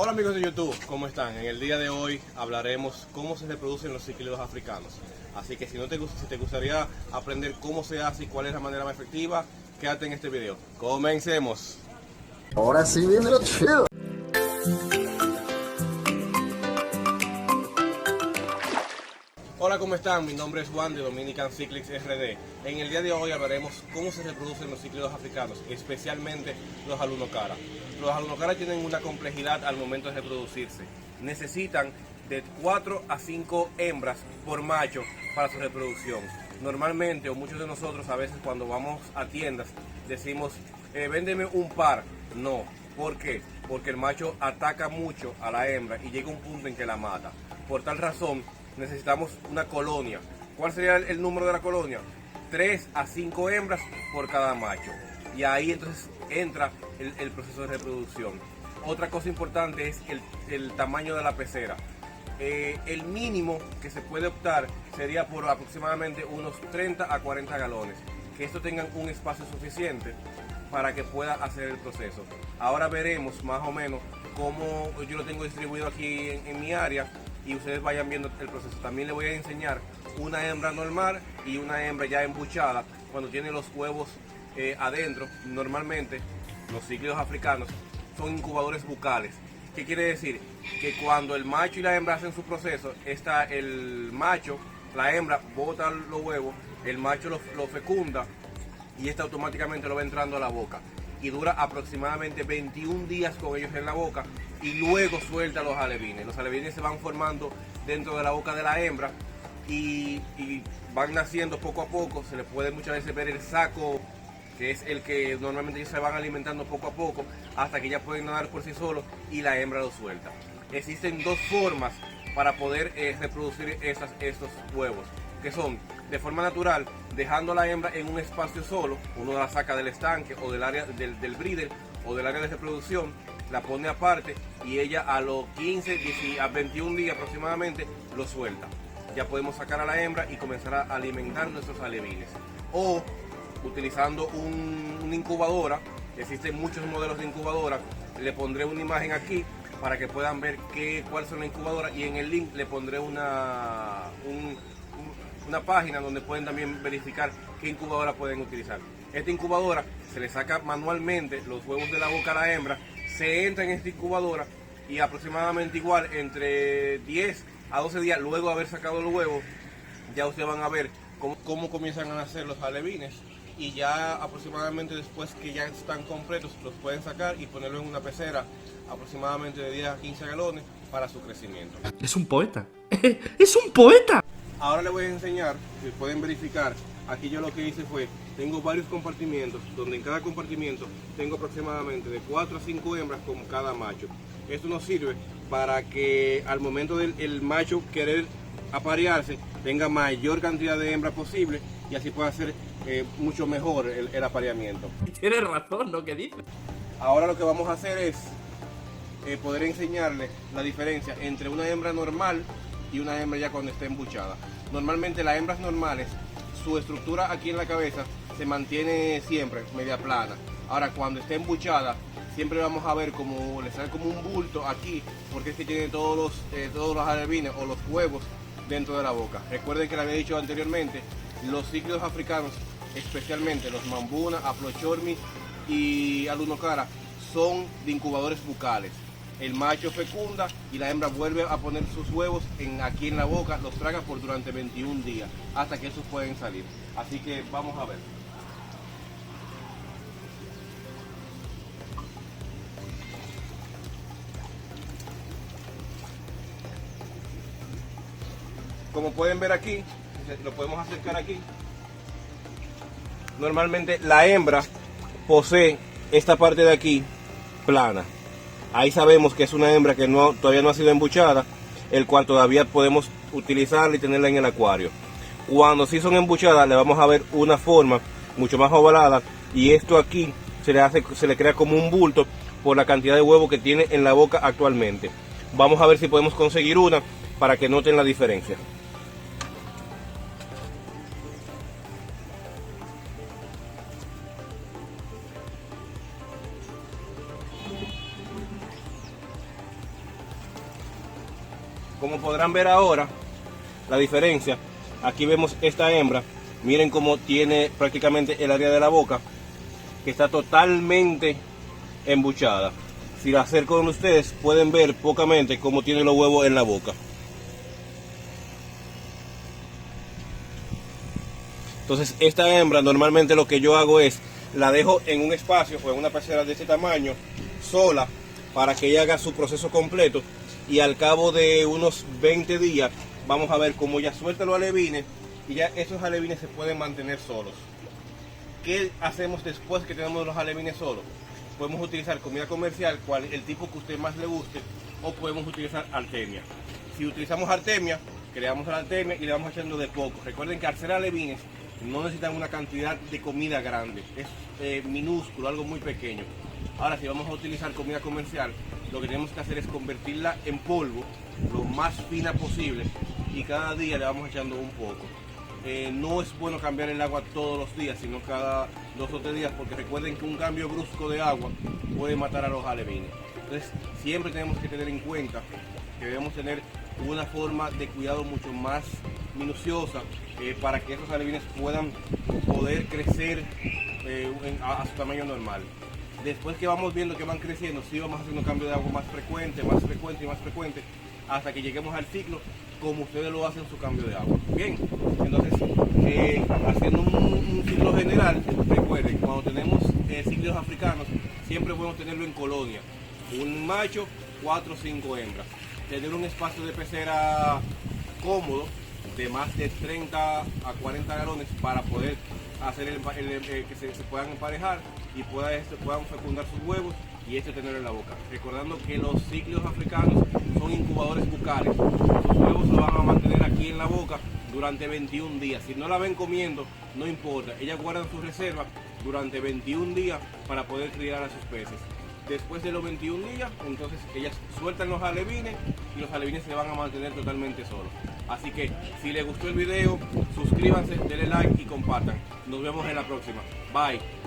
Hola amigos de YouTube, ¿cómo están? En el día de hoy hablaremos cómo se reproducen los cíclidos africanos. Así que si te gustaría aprender cómo se hace y cuál es la manera más efectiva, quédate en este video. ¡Comencemos! Ahora sí viene lo chido. Hola, ¿cómo están? Mi nombre es Juan de Dominican Cyclics RD. En el día de hoy hablaremos cómo se reproducen los cíclidos africanos, especialmente los alunocara. Los alunocara tienen una complejidad al momento de reproducirse. Necesitan de 4 a 5 hembras por macho para su reproducción. Normalmente, o muchos de nosotros a veces cuando vamos a tiendas decimos, véndeme un par. No. ¿Por qué? Porque el macho ataca mucho a la hembra y llega un punto en que la mata. Por tal razón, necesitamos una colonia. ¿Cuál sería el número de la colonia? 3 a 5 hembras por cada macho. Y ahí entonces entra el proceso de reproducción. Otra cosa importante es el tamaño de la pecera. El mínimo que se puede optar sería por aproximadamente unos 30 a 40 galones. Que estos tengan un espacio suficiente para que pueda hacer el proceso. Ahora veremos más o menos cómo yo lo tengo distribuido aquí en mi área y ustedes vayan viendo el proceso. También les voy a enseñar una hembra normal y una hembra ya embuchada cuando tiene los huevos adentro. Normalmente los cíclidos africanos son incubadores bucales. ¿Qué quiere decir? Que cuando el macho y la hembra hacen su proceso, está el macho, la hembra bota los huevos, el macho lo fecunda y este automáticamente lo va entrando a la boca. Y dura aproximadamente 21 días con ellos en la boca y luego suelta los alevines. Los alevines se van formando dentro de la boca de la hembra y van naciendo poco a poco. Se les puede muchas veces ver el saco, que es el que normalmente ellos se van alimentando poco a poco hasta que ya pueden nadar por sí solos y la hembra lo suelta. Existen dos formas para poder reproducir estos huevos, que son de forma natural, dejando a la hembra en un espacio solo. Uno la saca del estanque o del área del breeder o del área de reproducción, la pone aparte y ella a los 15 a 21 días aproximadamente lo suelta. Ya podemos sacar a la hembra y comenzar a alimentar nuestros alevines. O utilizando una incubadora, existen muchos modelos de incubadora, le pondré una imagen aquí para que puedan ver cuáles son las incubadoras y en el link le pondré una página donde pueden también verificar qué incubadora pueden utilizar. Esta incubadora se le saca manualmente los huevos de la boca a la hembra, se entra en esta incubadora y aproximadamente igual entre 10 a 12 días luego de haber sacado los huevos, ya ustedes van a ver cómo comienzan a nacer los alevines y ya aproximadamente después que ya están completos los pueden sacar y ponerlo en una pecera aproximadamente de 10 a 15 galones para su crecimiento. Es un poeta. ¡Es un poeta! Ahora les voy a enseñar, si pueden verificar, aquí yo lo que hice fue, tengo varios compartimientos, donde en cada compartimiento tengo aproximadamente de 4 a 5 hembras con cada macho. Esto nos sirve para que al momento del macho querer aparearse, tenga mayor cantidad de hembras posible y así pueda hacer mucho mejor el apareamiento. Tienes razón, ¿no? ¿Qué dices? Ahora lo que vamos a hacer es poder enseñarles la diferencia entre una hembra normal y una hembra ya cuando esté embuchada. Normalmente las hembras normales, su estructura aquí en la cabeza se mantiene siempre media plana. Ahora cuando esté embuchada, siempre vamos a ver como le sale como un bulto aquí, porque es que tiene todos los alevines o los huevos dentro de la boca. Recuerden que le había dicho anteriormente, los cíclidos africanos, especialmente los mambuna, aplochormi y alunocara, son de incubadores bucales. El macho fecunda y la hembra vuelve a poner sus huevos aquí en la boca, los traga por durante 21 días, hasta que esos pueden salir. Así que vamos a ver. Como pueden ver aquí, lo podemos acercar aquí. Normalmente la hembra posee esta parte de aquí plana. Ahí sabemos que es una hembra que todavía no ha sido embuchada, el cual todavía podemos utilizarla y tenerla en el acuario. Cuando sí son embuchadas, le vamos a ver una forma mucho más ovalada y esto aquí se le crea como un bulto por la cantidad de huevo que tiene en la boca actualmente. Vamos a ver si podemos conseguir una para que noten la diferencia. Como podrán ver ahora, la diferencia, aquí vemos esta hembra, miren cómo tiene prácticamente el área de la boca, que está totalmente embuchada. Si la acerco con ustedes, pueden ver pocamente cómo tiene los huevos en la boca. Entonces esta hembra normalmente lo que yo hago es, la dejo en un espacio, pues en una pecera de este tamaño, sola, para que ella haga su proceso completo, y al cabo de unos 20 días vamos a ver cómo ella suelta los alevines y ya esos alevines se pueden mantener solos. ¿Qué hacemos después que tenemos los alevines solos? Podemos utilizar comida comercial, el tipo que a usted más le guste, o podemos utilizar artemia. Si utilizamos artemia, creamos la artemia y le vamos echando de poco. Recuerden que al ser alevines no necesitan una cantidad de comida grande, es minúsculo, algo muy pequeño. Ahora, si vamos a utilizar comida comercial, lo que tenemos que hacer es convertirla en polvo lo más fina posible y cada día le vamos echando un poco. No es bueno cambiar el agua todos los días, sino cada 2 o 3 días, porque recuerden que un cambio brusco de agua puede matar a los alevines. Entonces siempre tenemos que tener en cuenta que debemos tener una forma de cuidado mucho más minuciosa para que esos alevines puedan poder crecer a su tamaño normal. Después que vamos viendo que van creciendo, sí vamos haciendo cambio de agua más frecuente y más frecuente, hasta que lleguemos al ciclo como ustedes lo hacen su cambio de agua. Bien, entonces haciendo un ciclo general, recuerden, cuando tenemos ciclos africanos, siempre podemos tenerlo en colonia, un macho, 4 o 5 hembras, tener un espacio de pecera cómodo, de más de 30 a 40 galones para poder hacer que se puedan emparejar y puedan fecundar sus huevos y tenerlo en la boca. Recordando que los cíclidos africanos son incubadores bucales. Sus huevos se van a mantener aquí en la boca durante 21 días. Si no la ven comiendo, no importa. Ellas guardan su reserva durante 21 días para poder criar a sus peces. Después de los 21 días, entonces ellas sueltan los alevines y los alevines se van a mantener totalmente solos. Así que si les gustó el video, suscríbanse, denle like y compartan. Nos vemos en la próxima. Bye.